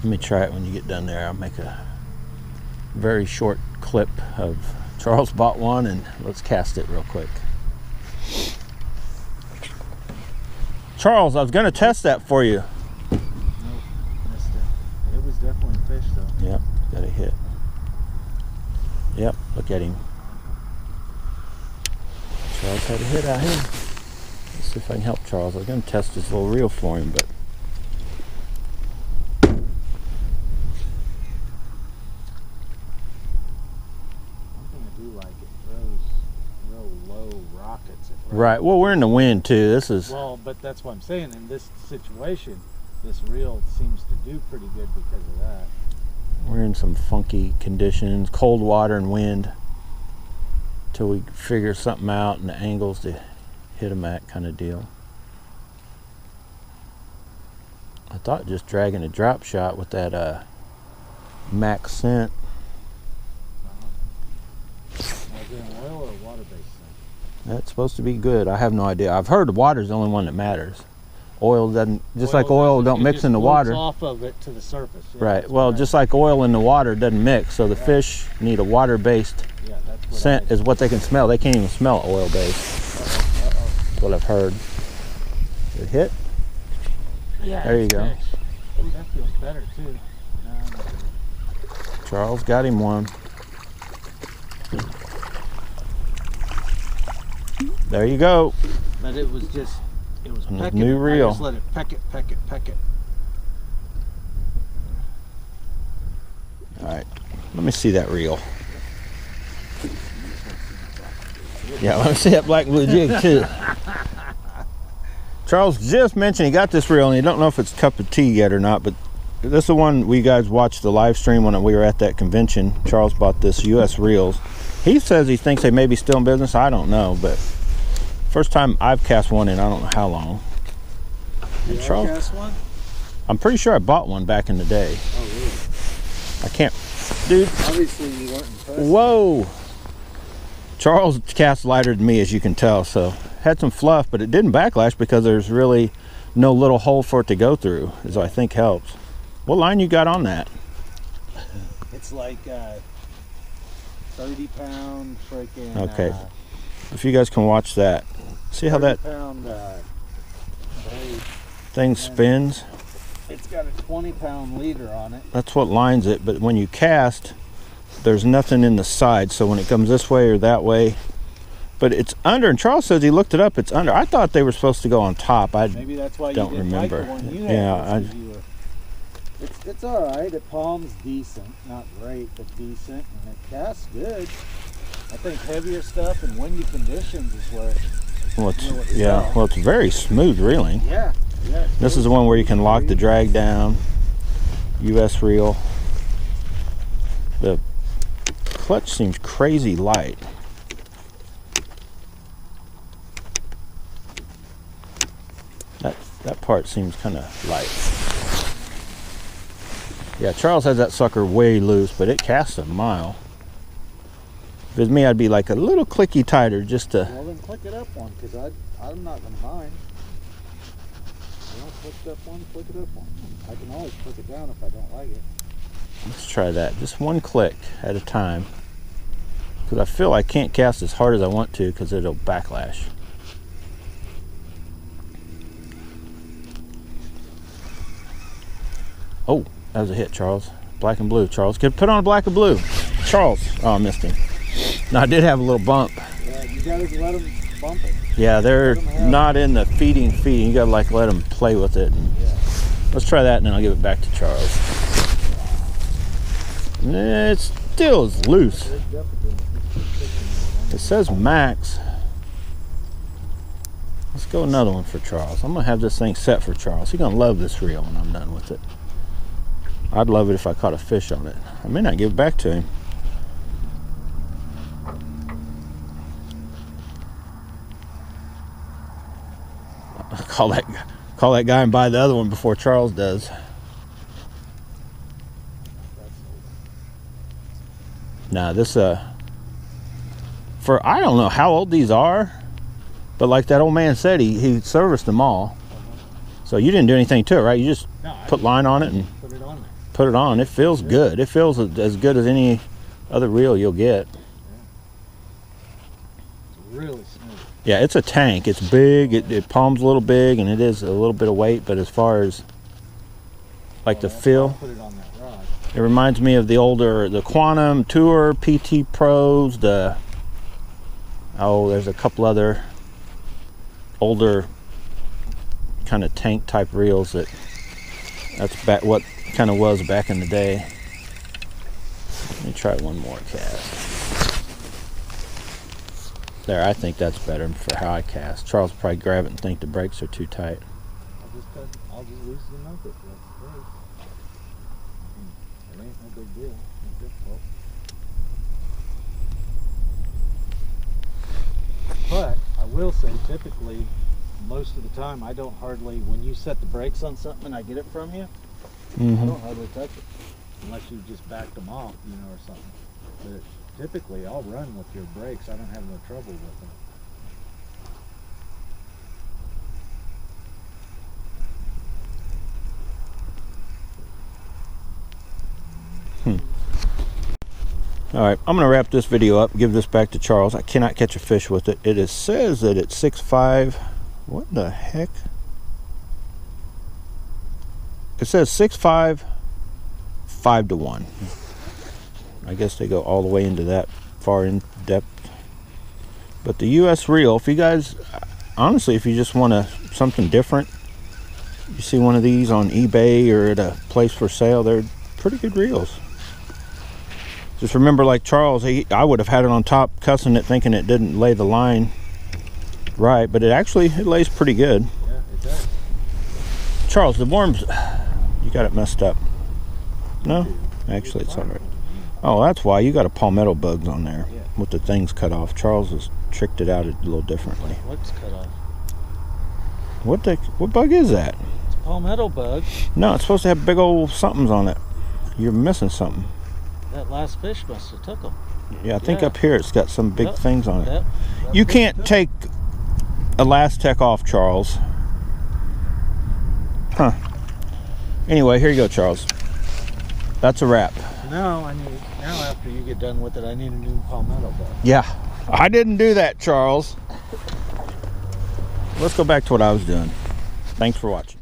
Let me try it when you get done there. I'll make a very short clip of Charles bought one, and let's cast it real quick. Charles, I was going to test that for you. Nope, missed it. It was definitely a fish though. Yep, got a hit. Yep, look at him. Charles had a hit out here. Let's see if I can help Charles. I was going to test this little reel for him, but right. Well, we're in the wind too. This is well, but that's what I'm saying. In this situation, this reel seems to do pretty good because of that. We're in some funky conditions, cold water and wind, till we figure something out and the angles to hit them at, kind of deal. I thought just dragging a drop shot with that max scent. Is it an oil or water-based scent? That's supposed to be good. I have no idea. I've heard water's the only one that matters. Oil doesn't, just like oil don't mix in the water. Off of it to the surface. Yeah, right. Well, just like oil in the water doesn't mix, so the fish need a water-based scent is what they can smell. They can't even smell oil-based. That's what I've heard. Good hit. Yeah. There you go. Ooh, that feels better too. Charles got him one. There you go. But it was just, it was pecking. New reel. I just let it peck it, peck it, peck it. All right, let me see that reel. Yeah, let me see that black blue jig too. Charles just mentioned he got this reel, and he don't know if it's cup of tea yet or not, but this is the one we guys watched the live stream when we were at that convention. Charles bought this U.S. reels. He says he thinks they may be still in business. I don't know, but first time I've cast one in I don't know how long. Did you cast one? I'm pretty sure I bought one back in the day. Oh, really? I can't, dude. Obviously you weren't impressed. Whoa. Charles cast lighter than me, as you can tell, so had some fluff, but it didn't backlash because there's really no little hole for it to go through, as I think helps. What line you got on that? It's like 30-pound freaking. Okay. If you guys can watch that, see how that thing spins? It's got a 20-pound leader on it. That's what lines it, but when you cast, there's nothing in the side, so when it comes this way or that way, but it's under, and Charles says he looked it up, it's under. I thought they were supposed to go on top. Maybe that's why don't you didn't remember. Like the one you had. Yeah, it's all right. It palms decent, not great, but decent, and it casts good. I think heavier stuff and windy conditions is where well, it's very smooth reeling. Yeah. This is the one where you can lock the drag down. U.S. reel. The clutch seems crazy light. That part seems kind of light. Yeah, Charles has that sucker way loose, but it casts a mile. If it was me, I'd be like a little clicky tighter just to... Well, then click it up one, because I'm not going to mind. You know, click it up one, click it up one. I can always click it down if I don't like it. Let's try that. Just one click at a time. Because I feel I can't cast as hard as I want to because it'll backlash. Oh, that was a hit, Charles. Black and blue, Charles. Put on a black and blue. Charles. Oh, I missed him. No, I did have a little bump. Yeah, you gotta let them bump it. Yeah, they're not in the feeding. You gotta like let them play with it. And let's try that, and then I'll give it back to Charles. It still is loose. It says max. Let's go another one for Charles. I'm gonna have this thing set for Charles. He's gonna love this reel when I'm done with it. I'd love it if I caught a fish on it. I may not give it back to him. Call that guy and buy the other one before Charles does. Nah, this for I don't know how old these are, but like that old man said, he serviced them all. So you didn't do anything to it, right? You just put line on it and put it on. It feels good. It feels as good as any other reel you'll get. It's really smooth. Yeah, it's a tank. It's big. It palms a little big, and it is a little bit of weight. But as far as like the feel, Put it on that rod. it reminds me of the Quantum Tour, PT Pros, there's a couple other older kind of tank type reels that's back what kind of was back in the day. Let me try one more cast. There, I think that's better for how I cast. Charles will probably grab it and think the brakes are too tight. I'll just loosen them up if that's the case. It ain't no big deal. Not difficult. But I will say, typically, most of the time, I don't hardly, when you set the brakes on something and I get it from you, I don't hardly touch it. Unless you just backed them off, you know, or something. But typically, I'll run with your brakes. I don't have no trouble with them. All right, I'm going to wrap this video up, give this back to Charles. I cannot catch a fish with it. It says that it's 6.5. What the heck? It says 6.5, 5 to 1. I guess they go all the way into that far in depth. But the US reel, if you guys, honestly, if you just want something different, you see one of these on eBay or at a place for sale, they're pretty good reels. Just remember, like Charles, I would have had it on top, cussing it, thinking it didn't lay the line right, but it lays pretty good. Yeah, it does. Charles, the worms, you got it messed up. No? Actually, it's all right. Oh, that's why you got a palmetto bugs on there with the things cut off. Charles has tricked it out a little differently. What's cut off? What bug is that? It's a palmetto bug. No, it's supposed to have big old somethings on it. You're missing something. That last fish must have took them. Yeah, I think up here it's got some big things on it. Yep. You can't take Elastec off, Charles. Huh. Anyway, here you go, Charles. That's a wrap. Now after you get done with it, I need a new palmetto bug. Yeah, I didn't do that, Charles. Let's go back to what I was doing. Thanks for watching.